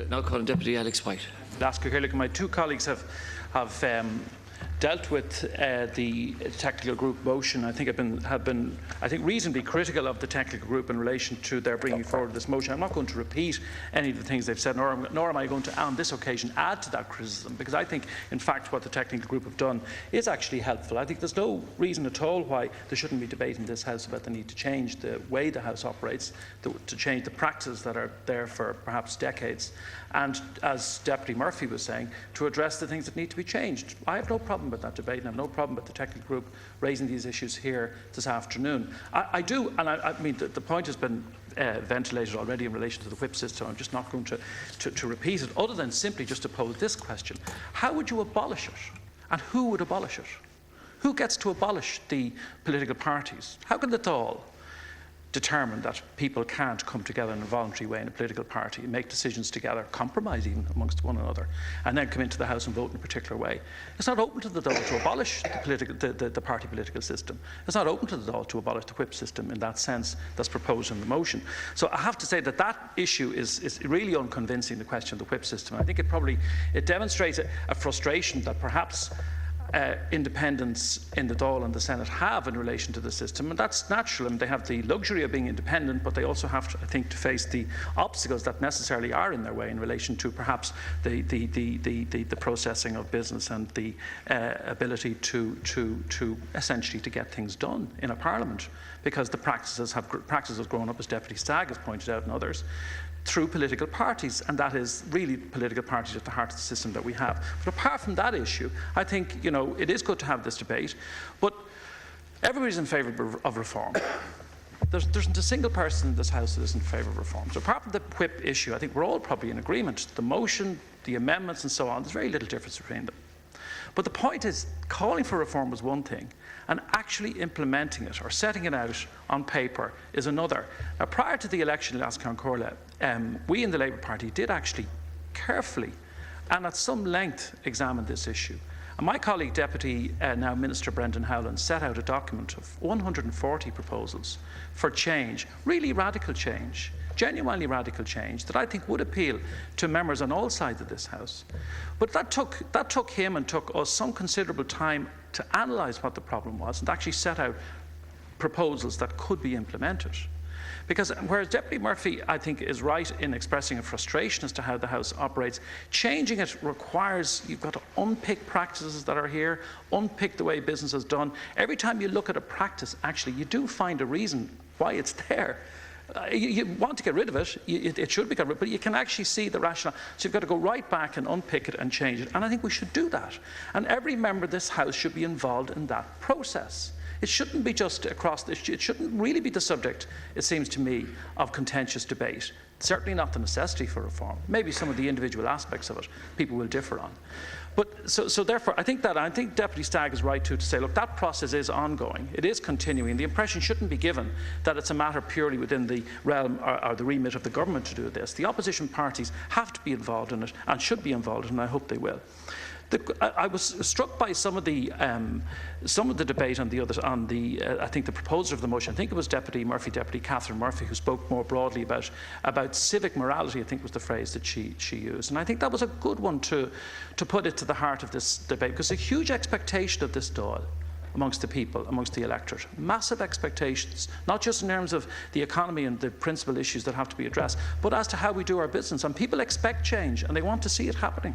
Now calling Deputy Alex White. My two colleagues have dealt with the technical group motion. I think have been reasonably critical of the technical group in relation to their bringing forward this motion. I'm not going to repeat any of the things they've said, nor am I going to, on this occasion, add to that criticism, because I think, in fact, what the technical group have done is actually helpful. I think there's no reason at all why there shouldn't be debate in this House about the need to change the way the House operates, to change the practices that are there for perhaps decades, and, as Deputy Murphy was saying, to address the things that need to be changed. I have no problem with that debate, and I have no problem with the technical group raising these issues here this afternoon. I mean, the point has been ventilated already in relation to the whip system. I'm just not going to repeat it, other than simply just to pose this question. How would you abolish it? And who would abolish it? Who gets to abolish the political parties? How can the Dáil determine that people can't come together in a voluntary way in a political party and make decisions together, compromise even amongst one another, and then come into the House and vote in a particular way? It's not open to the Dáil to abolish the party political system. It's not open to the Dáil to abolish the whip system in that sense that's proposed in the motion. So I have to say that issue is really unconvincing, the question of the whip system. I think it demonstrates a frustration that perhaps independents in the Dáil and the Senate have in relation to the system, and that's natural. And they have the luxury of being independent, but they also have to, I think, to face the obstacles that necessarily are in their way in relation to perhaps the processing of business and the ability to essentially to get things done in a parliament, because the practices have grown up, as Deputy Stagg has pointed out, and others, through political parties, and that is really political parties at the heart of the system that we have. But apart from that issue, I think it is good to have this debate, but everybody's in favour of reform. There isn't a single person in this House that isn't in favour of reform. So apart from the whip issue, I think we're all probably in agreement. The motion, the amendments and so on, there's very little difference between them. But the point is, calling for reform was one thing, and actually implementing it or setting it out on paper is another. Now, prior to the election last Concordia, we in the Labour Party did actually carefully and at some length examine this issue. And my colleague, Deputy now Minister Brendan Howland, set out a document of 140 proposals for change, really radical change, genuinely radical change that I think would appeal to members on all sides of this House. But that took him and took us some considerable time to analyse what the problem was and actually set out proposals that could be implemented. Because whereas Deputy Murphy, I think, is right in expressing a frustration as to how the House operates, changing it requires you've got to unpick practices that are here, unpick the way business is done. Every time you look at a practice, actually, you do find a reason why it's there. You want to get rid of it, it should be got rid of, but you can actually see the rationale. So you've got to go right back and unpick it and change it, and I think we should do that. And every member of this House should be involved in that process. It shouldn't be just across this, it shouldn't really be the subject, it seems to me, of contentious debate. Certainly not the necessity for reform. Maybe some of the individual aspects of it people will differ on. But so therefore, I think Deputy Stagg is right to say, look, that process is ongoing. It is continuing. The impression shouldn't be given that it's a matter purely within the realm or the remit of the government to do this. The opposition parties have to be involved in it and should be involved, and I hope they will. I was struck by some of the debate on the others, I think the proposer of the motion. I think it was Deputy Catherine Murphy, who spoke more broadly about civic morality. I think was the phrase that she used, and I think that was a good one to put it to the heart of this debate, because a huge expectation of this Dáil amongst the people, amongst the electorate. Massive expectations, not just in terms of the economy and the principal issues that have to be addressed, but as to how we do our business. And people expect change, and they want to see it happening.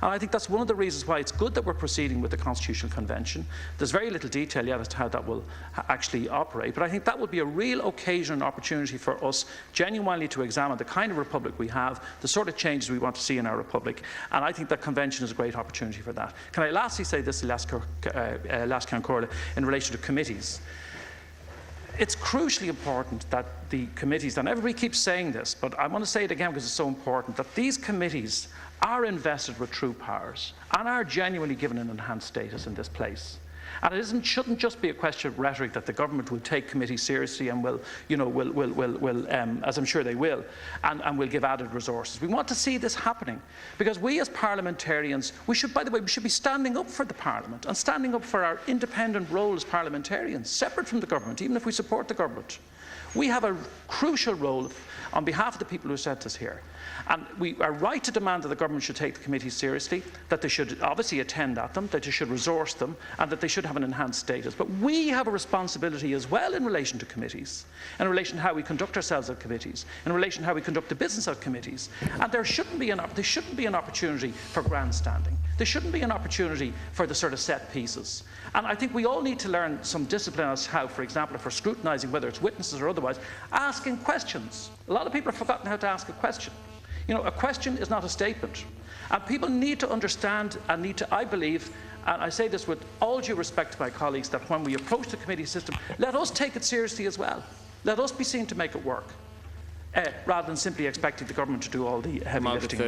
And I think that's one of the reasons why it's good that we're proceeding with the Constitutional Convention. There's very little detail yet as to how that will actually operate, but I think that will be a real occasion and opportunity for us genuinely to examine the kind of republic we have, the sort of changes we want to see in our republic, and I think that convention is a great opportunity for that. Can I lastly say this last Concordia in relation to committees? It's crucially important that the committees, and everybody keeps saying this, but I want to say it again because it's so important, that these committees are invested with true powers and are genuinely given an enhanced status in this place. And it shouldn't just be a question of rhetoric that the government will take committees seriously and will, as I'm sure they will, and will give added resources. We want to see this happening, because we as parliamentarians, we should be standing up for the Parliament and standing up for our independent role as parliamentarians, separate from the government, even if we support the government. We have a crucial role on behalf of the people who sent us here. And we are right to demand that the government should take the committees seriously, that they should obviously attend at them, that they should resource them, and that they should have an enhanced status. But we have a responsibility as well in relation to committees, in relation to how we conduct ourselves at committees, in relation to how we conduct the business at committees. And there shouldn't be an opportunity for grandstanding. There shouldn't be an opportunity for the sort of set pieces. And I think we all need to learn some discipline as to how, for example, if we're scrutinising, whether it's witnesses or otherwise, asking questions. A lot of people have forgotten how to ask a question. You know, a question is not a statement. And people need to understand and need to, I believe, and I say this with all due respect to my colleagues, that when we approach the committee system, let us take it seriously as well. Let us be seen to make it work, rather than simply expecting the government to do all the heavy lifting.